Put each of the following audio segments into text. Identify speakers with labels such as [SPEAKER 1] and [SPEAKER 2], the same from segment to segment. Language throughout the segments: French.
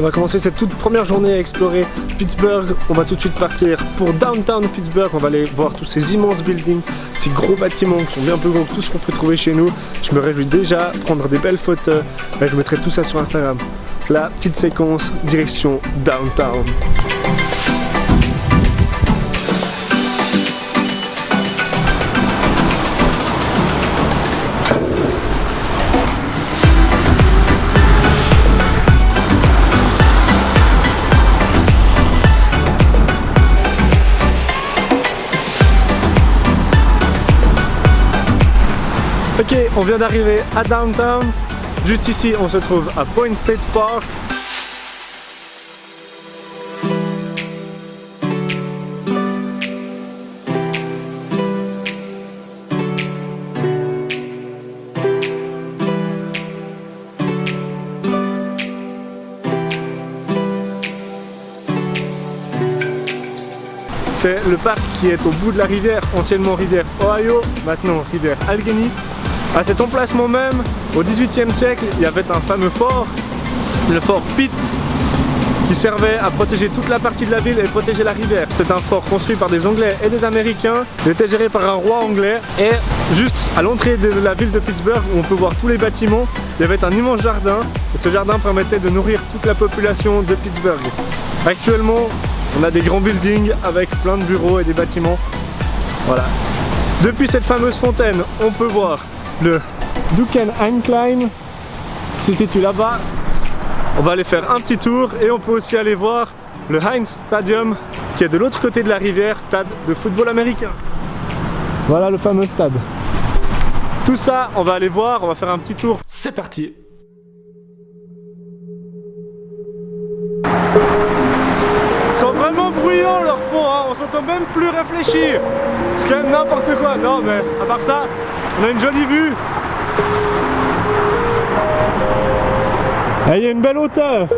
[SPEAKER 1] va commencer cette toute première journée à explorer Pittsburgh. On va tout de suite partir pour Downtown Pittsburgh. On va aller voir tous ces immenses buildings, ces gros bâtiments qui sont bien plus gros que tout ce qu'on peut trouver chez nous. Je me réjouis déjà, prendre des belles photos. Et je mettrai tout ça sur Instagram. La petite séquence, direction Downtown. Ok, on vient d'arriver à Downtown. Juste ici, on se trouve à Point State Park. C'est le parc qui est au bout de la rivière, anciennement rivière Ohio, maintenant rivière Allegheny. À cet emplacement même, au XVIIIe siècle, il y avait un fameux fort, le fort Pitt, qui servait à protéger toute la partie de la ville et protéger la rivière. C'est un fort construit par des Anglais et des Américains. Il était géré par un roi anglais. Et juste à l'entrée de la ville de Pittsburgh, où on peut voir tous les bâtiments, il y avait un immense jardin. Et ce jardin permettait de nourrir toute la population de Pittsburgh. Actuellement, on a des grands buildings avec plein de bureaux et des bâtiments. Voilà. Depuis cette fameuse fontaine, on peut voir le Duquesne Incline qui se situe là-bas. On va aller faire un petit tour et on peut aussi aller voir le Heinz Stadium qui est de l'autre côté de la rivière, stade de football américain. Voilà le fameux stade. Tout ça, on va aller voir, on va faire un petit tour. C'est parti! Ils sont vraiment bruyants leurs ponts, hein. On s'entend même plus réfléchir. C'est quand même n'importe quoi. Non mais à part ça, on a une jolie vue. Et il y a une belle hauteur.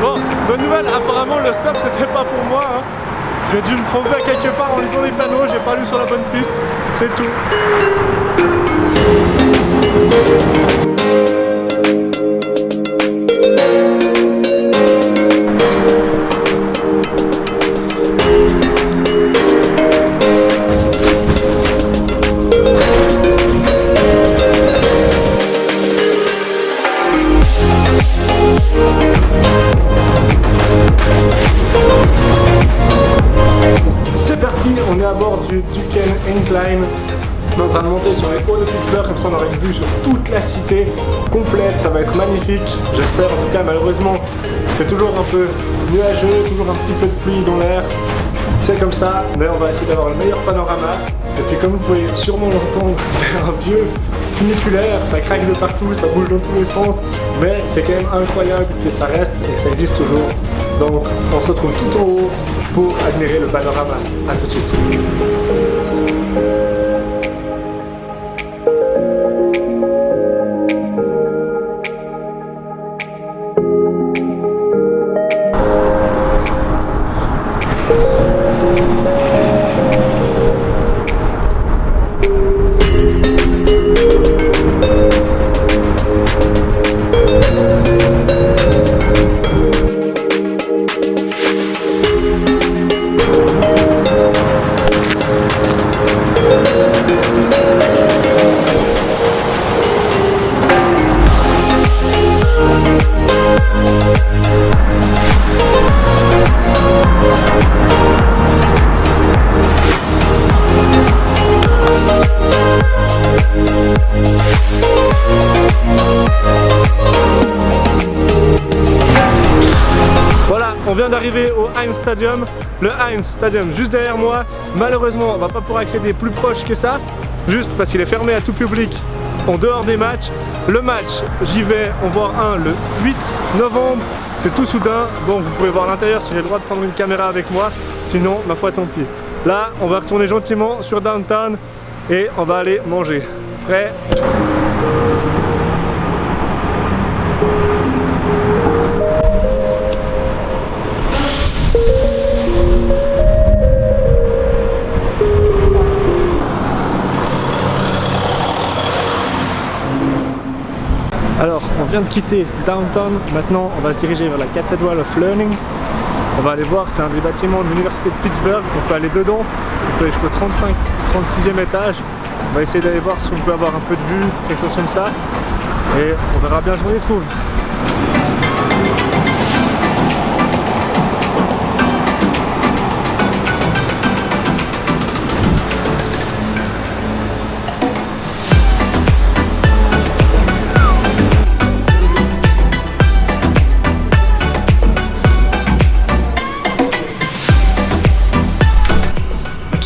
[SPEAKER 1] Bon, bonne nouvelle, apparemment le stop c'était pas pour moi, hein. J'ai dû me tromper à quelque part en lisant les panneaux, j'ai pas lu sur la bonne piste, c'est tout. On est à bord du Duquesne Incline. On est en train de monter sur les hauts de Pittsburgh, comme ça on aura une vue sur toute la cité complète, ça va être magnifique. J'espère, en tout cas malheureusement, il fait toujours un peu nuageux, toujours un petit peu de pluie dans l'air. C'est comme ça, mais on va essayer d'avoir le meilleur panorama. Et puis comme vous pouvez sûrement l'entendre, c'est un vieux funiculaire, ça craque de partout, ça bouge dans tous les sens. Mais c'est quand même incroyable que ça reste et que ça existe toujours. Donc on se retrouve tout en haut pour admirer le panorama. A tout de suite. On vient d'arriver au Heinz Stadium, le Heinz Stadium juste derrière moi. Malheureusement, on va pas pouvoir accéder plus proche que ça, juste parce qu'il est fermé à tout public en dehors des matchs. Le match, j'y vais en voir un le 8 novembre, c'est tout soudain, donc vous pouvez voir l'intérieur si j'ai le droit de prendre une caméra avec moi, sinon, ma foi, tant pis. Là, on va retourner gentiment sur Downtown et on va aller manger. Prêt ? vient de quitter Downtown. Maintenant, on va se diriger vers la Cathedral of Learning. On va aller voir, c'est un des bâtiments de l'université de Pittsburgh. On peut aller dedans, on peut aller jusqu'au 36e étage. On va essayer d'aller voir si on peut avoir un peu de vue, quelque chose comme ça. Et on verra bien ce qu'on y trouve.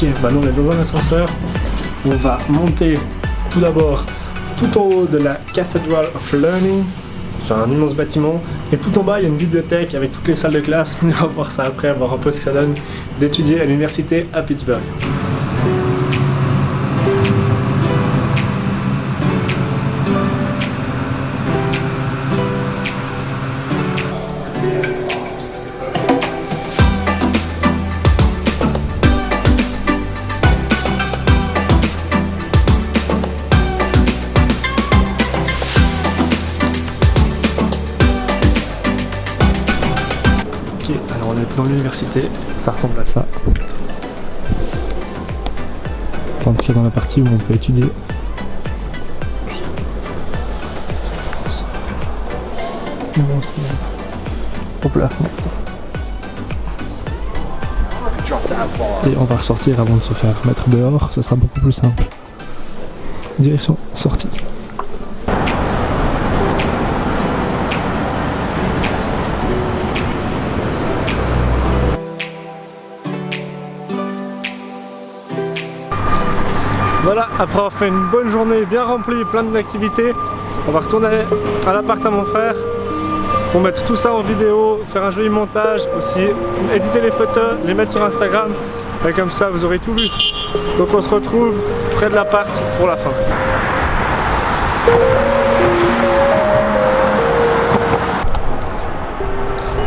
[SPEAKER 1] Ok, bah nous on est dans un ascenseur. On va monter tout d'abord tout en haut de la Cathedral of Learning. C'est un immense bâtiment. Et tout en bas, il y a une bibliothèque avec toutes les salles de classe. On va voir ça après, voir un peu ce que ça donne d'étudier à l'université à Pittsburgh. Alors on est dans l'université, ça ressemble à ça. On va entrer dans la partie où on peut étudier. Au plafond. Et on va ressortir avant de se faire mettre dehors, ce sera beaucoup plus simple. Direction sortie. Voilà, après avoir fait une bonne journée bien remplie, plein d'activités, on va retourner à l'appart à mon frère pour mettre tout ça en vidéo, faire un joli montage, aussi éditer les photos, les mettre sur Instagram, et comme ça vous aurez tout vu. Donc on se retrouve près de l'appart pour la fin.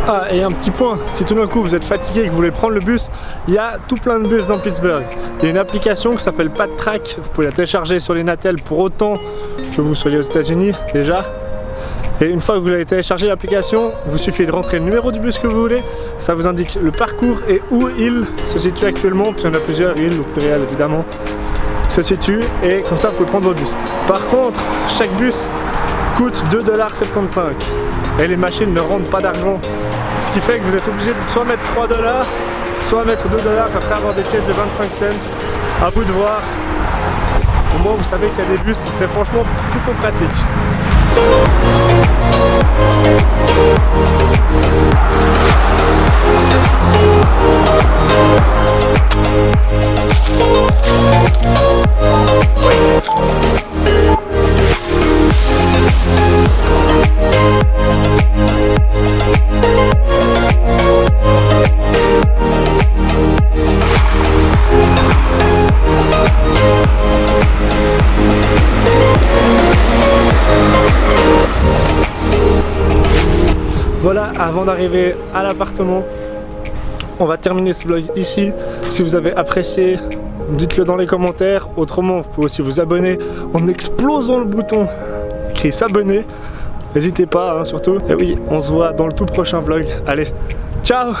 [SPEAKER 1] Ah, et un petit point, si tout d'un coup vous êtes fatigué et que vous voulez prendre le bus, il y a tout plein de bus dans Pittsburgh. Il y a une application qui s'appelle PadTrack, vous pouvez la télécharger sur les Natel pour autant que vous soyez aux États-Unis déjà. Et une fois que vous l'avez téléchargé l'application, vous suffit de rentrer le numéro du bus que vous voulez, ça vous indique le parcours et où il se situe actuellement, puis il y en a plusieurs, il au pluriel évidemment, se situe, et comme ça vous pouvez prendre votre bus. Par contre, chaque bus coûte 2,75 $, et les machines ne rendent pas d'argent. Ce qui fait que vous êtes obligé de soit mettre 3 $, soit mettre 2 $ après avoir des pièces de 25 cents. À vous de voir. Au moins vous savez qu'il y a des bus, c'est franchement plutôt pratique. Voilà, avant d'arriver à l'appartement, on va terminer ce vlog ici. Si vous avez apprécié, dites-le dans les commentaires. Autrement, vous pouvez aussi vous abonner en explosant le bouton écrit s'abonner. N'hésitez pas, hein, surtout. Et oui, on se voit dans le tout prochain vlog. Allez, ciao!